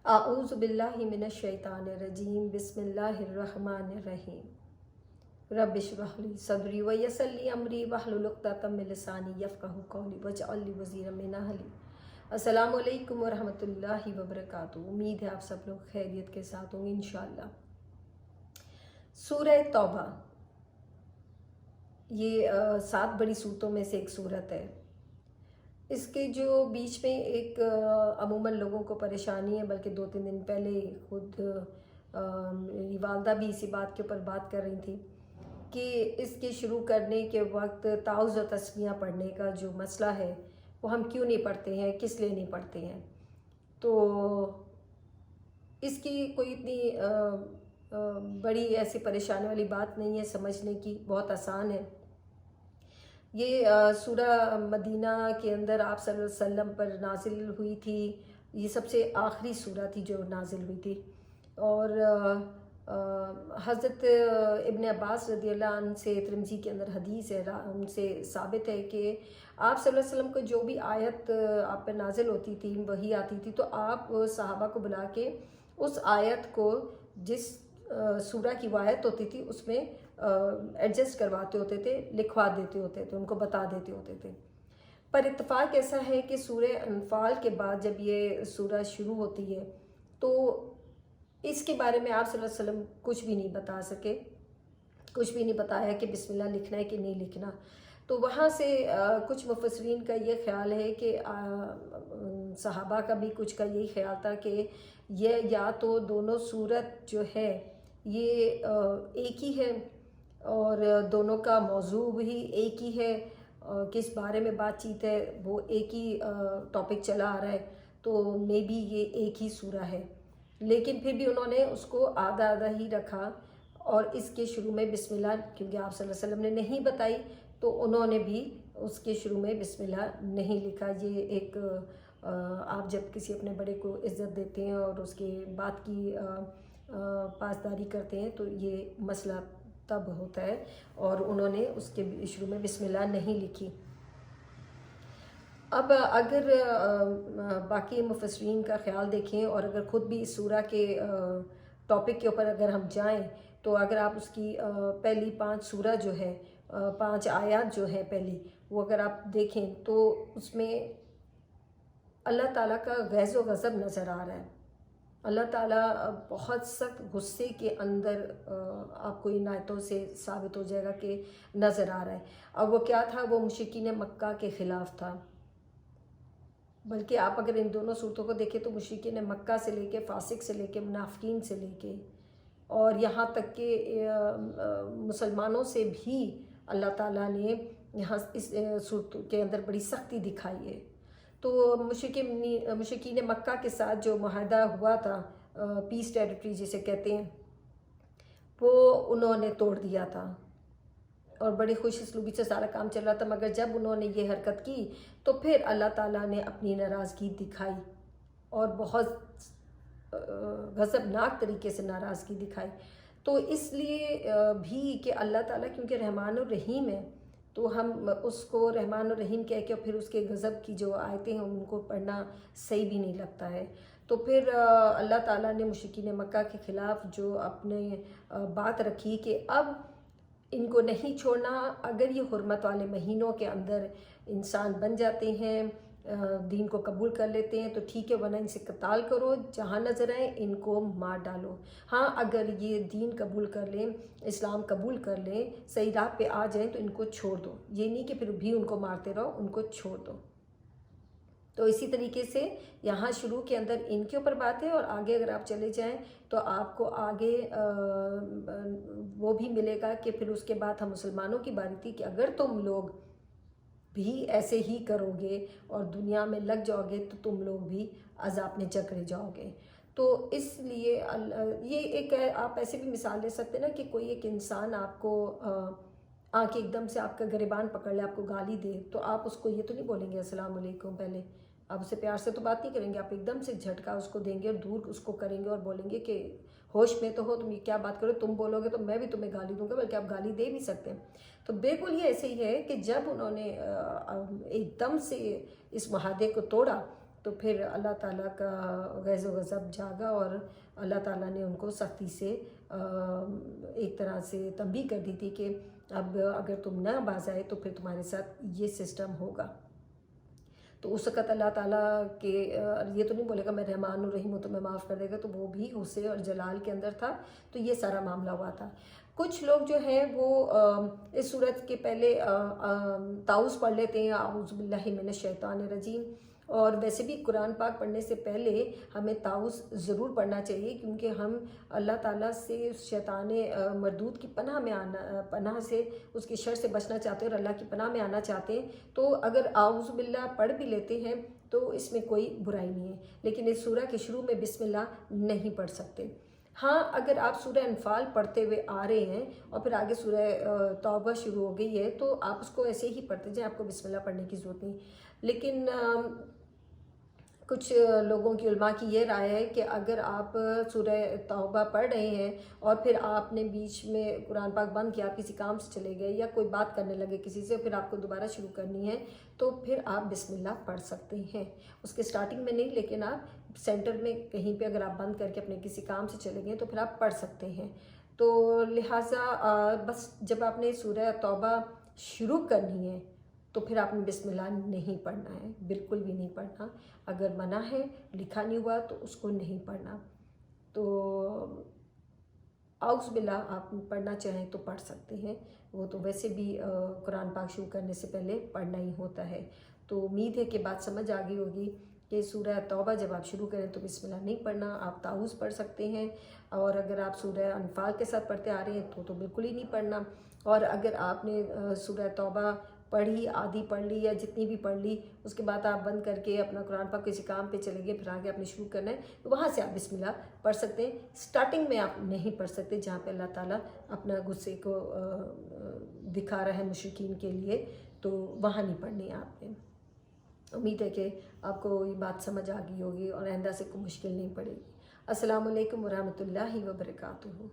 اعوذ باللہ من الشیطان الرجیم بسم اللہ الرحمن الرحیم رب اشرح لی صدری ویسر لی امری واحلل عقدۃ من لسانی یفقہوا قولی واجعل لی وزیرا من اہلی۔ السلام علیکم ورحمۃ اللہ وبرکاتہ۔ امید ہے آپ سب لوگ خیریت کے ساتھ ہوں گے انشاءاللہ۔ سورہ توبہ یہ 7 بڑی صورتوں میں سے ایک صورت ہے۔ اس کے جو بیچ میں ایک عموماً لوگوں کو پریشانی ہے، بلکہ 2-3 دن پہلے خود میری والدہ بھی اسی بات کے اوپر بات کر رہی تھی کہ اس کے شروع کرنے کے وقت تعوذ و تسمیہ پڑھنے کا جو مسئلہ ہے وہ ہم کیوں نہیں پڑھتے ہیں، کس لیے نہیں پڑھتے ہیں۔ تو اس کی کوئی اتنی بڑی ایسی پریشانی والی بات نہیں ہے، سمجھنے کی بہت آسان ہے۔ یہ سورہ مدینہ کے اندر آپ صلی اللہ علیہ وسلم پر نازل ہوئی تھی۔ یہ سب سے آخری سورہ تھی جو نازل ہوئی تھی، اور حضرت ابن عباس رضی اللہ عنہ سے ترمذی کے اندر حدیث ہے، ان سے ثابت ہے کہ آپ صلی اللہ علیہ وسلم کو جو بھی آیت آپ پر نازل ہوتی تھی، وہی آتی تھی، تو آپ صحابہ کو بلا کے اس آیت کو جس سورہ کی وہ آیت ہوتی تھی اس میں ایڈجسٹ کرواتے ہوتے تھے، لکھوا دیتے ہوتے تھے، ان کو بتا دیتے ہوتے تھے۔ پر اتفاق ایسا ہے کہ سورہ انفال کے بعد جب یہ سورہ شروع ہوتی ہے تو اس کے بارے میں آپ صلی اللہ علیہ وسلم کچھ بھی نہیں بتا سکے، کچھ بھی نہیں بتایا کہ بسم اللہ لکھنا ہے کہ نہیں لکھنا۔ تو وہاں سے کچھ مفسرین کا یہ خیال ہے کہ صحابہ کا بھی کچھ کا یہی خیال تھا کہ یہ یا تو دونوں صورت جو ہے یہ ایک ہی ہے اور دونوں کا موضوع بھی ایک ہی ہے، کس بارے میں بات چیت ہے وہ ایک ہی ٹاپک چلا آ رہا ہے، تو مے بی یہ ایک ہی سورہ ہے۔ لیکن پھر بھی انہوں نے اس کو آدھا آدھا ہی رکھا، اور اس کے شروع میں بسم اللہ، کیونکہ آپ صلی اللہ علیہ وسلم نے نہیں بتائی تو انہوں نے بھی اس کے شروع میں بسم اللہ نہیں لکھا۔ یہ ایک آپ جب کسی اپنے بڑے کو عزت دیتے ہیں اور اس کے بات کی پاسداری کرتے ہیں تو یہ مسئلہ تب ہوتا ہے، اور انہوں نے اس کے شروع میں بسم اللہ نہیں لکھی۔ اب اگر باقی مفسرین کا خیال دیکھیں اور اگر خود بھی اس سورہ کے ٹاپک کے اوپر اگر ہم جائیں تو اگر آپ اس کی پہلی 5 سورہ جو ہے، 5 آیات جو ہے پہلی، وہ اگر آپ دیکھیں تو اس میں اللہ تعالیٰ کا غیظ و غضب نظر آ رہا ہے۔ اللہ تعالیٰ بہت سخت غصے کے اندر آپ کو ان آیتوں سے ثابت ہو جائے گا کہ نظر آ رہا ہے۔ اب وہ کیا تھا؟ وہ مشرکین مکہ کے خلاف تھا۔ بلکہ آپ اگر ان دونوں صورتوں کو دیکھیں تو مشرکین مکہ سے لے کے، فاسق سے لے کے، منافقین سے لے کے، اور یہاں تک کہ مسلمانوں سے بھی اللہ تعالیٰ نے یہاں اس صورت کے اندر بڑی سختی دکھائی ہے۔ تو مشرکین مکہ کے ساتھ جو معاہدہ ہوا تھا، پیس ٹیریٹری جسے کہتے ہیں، وہ انہوں نے توڑ دیا تھا، اور بڑی خوش اسلوبی سے سارا کام چل رہا تھا، مگر جب انہوں نے یہ حرکت کی تو پھر اللہ تعالیٰ نے اپنی ناراضگی دکھائی، اور بہت غضبناک طریقے سے ناراضگی دکھائی۔ تو اس لیے بھی کہ اللہ تعالیٰ کیونکہ رحمان الرحیم ہے، تو ہم اس کو رحمان الرحیم کہہ کے پھر اس کے غضب کی جو آیتیں ہیں ان کو پڑھنا صحیح بھی نہیں لگتا ہے۔ تو پھر اللہ تعالیٰ نے مشرکین مکہ کے خلاف جو اپنے بات رکھی کہ اب ان کو نہیں چھوڑنا، اگر یہ حرمت والے مہینوں کے اندر انسان بن جاتے ہیں، دین کو قبول کر لیتے ہیں تو ٹھیک ہے، ورنہ ان سے قتال کرو، جہاں نظر آئے ان کو مار ڈالو۔ ہاں اگر یہ دین قبول کر لیں، اسلام قبول کر لیں، صحیح راہ پہ آ جائیں تو ان کو چھوڑ دو، یہ نہیں کہ پھر بھی ان کو مارتے رہو، ان کو چھوڑ دو۔ تو اسی طریقے سے یہاں شروع کے اندر ان کے اوپر بات ہے، اور آگے اگر آپ چلے جائیں تو آپ کو آگے وہ بھی ملے گا کہ پھر اس کے بعد ہم مسلمانوں کی باری تھی کہ اگر تم لوگ بھی ایسے ہی کرو گے اور دنیا میں لگ جاؤ گے تو تم لوگ بھی عذاب میں جکڑے جاؤ گے۔ تو اس لیے یہ ایک آپ ایسے بھی مثال لے سکتے ہیں نا کہ کوئی ایک انسان آپ کو آنکھ ایک دم سے آپ کا گریبان پکڑ لے، آپ کو گالی دے، تو آپ اس کو یہ تو نہیں بولیں گے السلام علیکم، پہلے آپ اسے پیار سے تو بات نہیں کریں گے، آپ ایک دم سے جھٹکا اس کو دیں گے اور دور اس کو کریں گے اور بولیں گے کہ ہوش میں تو ہو، تم یہ کیا بات کرو، تم بولو گے تو میں بھی تمہیں گالی دوں گا، بلکہ آپ گالی دے بھی سکتے ہیں۔ تو بالکل یہ ایسے ہی ہے کہ جب انہوں نے ایک دم سے اس معاہدے کو توڑا تو پھر اللہ تعالیٰ کا غیظ و غضب جاگا اور اللہ تعالیٰ نے ان کو سختی سے ایک طرح سے تنبیہ کر دی تھی کہ اب اگر تم نہ باز آئے تو پھر تمہارے ساتھ یہ سسٹم ہوگا. تو اس وقت اللہ تعالیٰ کے یہ تو نہیں بولے گا میں رحمان الرحیم ہوں تو میں معاف کر دے گا، تو وہ بھی غصے اور جلال کے اندر تھا. تو یہ سارا معاملہ ہوا تھا. کچھ لوگ جو ہیں وہ اس صورت کے پہلے تعوذ پڑھ لیتے ہیں، اعوذ باللہ من الشیطان الرجیم. اور ویسے بھی قرآن پاک پڑھنے سے پہلے ہمیں تعوذ ضرور پڑھنا چاہیے، کیونکہ ہم اللہ تعالیٰ سے شیطان مردود کی پناہ سے، اس کی شر سے بچنا چاہتے ہیں اور اللہ کی پناہ میں آنا چاہتے ہیں. تو اگر اعوذ باللہ پڑھ بھی لیتے ہیں تو اس میں کوئی برائی نہیں ہے، لیکن اس سورہ کے شروع میں بسم اللہ نہیں پڑھ سکتے. ہاں اگر آپ سورہ انفال پڑھتے ہوئے آ رہے ہیں اور پھر آگے سورہ توبہ شروع ہو گئی ہے تو آپ اس کو ایسے ہی پڑھتے جائیں، آپ کو بسم اللہ پڑھنے کی ضرورت نہیں. لیکن کچھ لوگوں کی علماء کی یہ رائے ہے کہ اگر آپ سورہ توبہ پڑھ رہے ہیں اور پھر آپ نے بیچ میں قرآن پاک بند کیا، کسی کام سے چلے گئے یا کوئی بات کرنے لگے کسی سے، پھر آپ کو دوبارہ شروع کرنی ہے تو پھر آپ بسم اللہ پڑھ سکتے ہیں. اس کے سٹارٹنگ میں نہیں، لیکن آپ سینٹر میں کہیں پہ اگر آپ بند کر کے اپنے کسی کام سے چلے گئے تو پھر آپ پڑھ سکتے ہیں. تو لہٰذا بس جب آپ نے سورہ توبہ شروع کرنی ہے تو پھر آپ نے بسم اللہ نہیں پڑھنا ہے، بالکل بھی نہیں پڑھنا. اگر منع ہے، لکھا نہیں ہوا تو اس کو نہیں پڑھنا. تو اعوذ باللہ آپ پڑھنا چاہیں تو پڑھ سکتے ہیں، وہ تو ویسے بھی قرآن پاک شروع کرنے سے پہلے پڑھنا ہی ہوتا ہے. تو امید ہے کہ بات سمجھ آ گئی ہوگی کہ سورہ توبہ جب آپ شروع کریں تو بسم اللہ نہیں پڑھنا، آپ تعوذ پڑھ سکتے ہیں. اور اگر آپ سورہ انفال کے ساتھ پڑھتے آ رہے ہیں تو بالکل ہی نہیں پڑھنا. اور اگر آپ نے سورہ توبہ پڑھی، آدھی پڑھ لی یا جتنی بھی پڑھ لی، اس کے بعد آپ بند کر کے اپنا قرآن پاک کسی کام پہ چلے گئے، پھر آگے آپ نے شروع کرنا ہے تو وہاں سے آپ بسم اللہ پڑھ سکتے ہیں. سٹارٹنگ میں آپ نہیں پڑھ سکتے جہاں پہ اللہ تعالیٰ اپنا غصے کو دکھا رہا ہے مشرکین کے لیے، تو وہاں نہیں پڑھنی ہے آپ نے. امید ہے کہ آپ کو یہ بات سمجھ آ گئی ہوگی اور آئندہ سے کوئی مشکل نہیں پڑے گی. السلام علیکم ورحمۃ اللہ وبرکاتہ.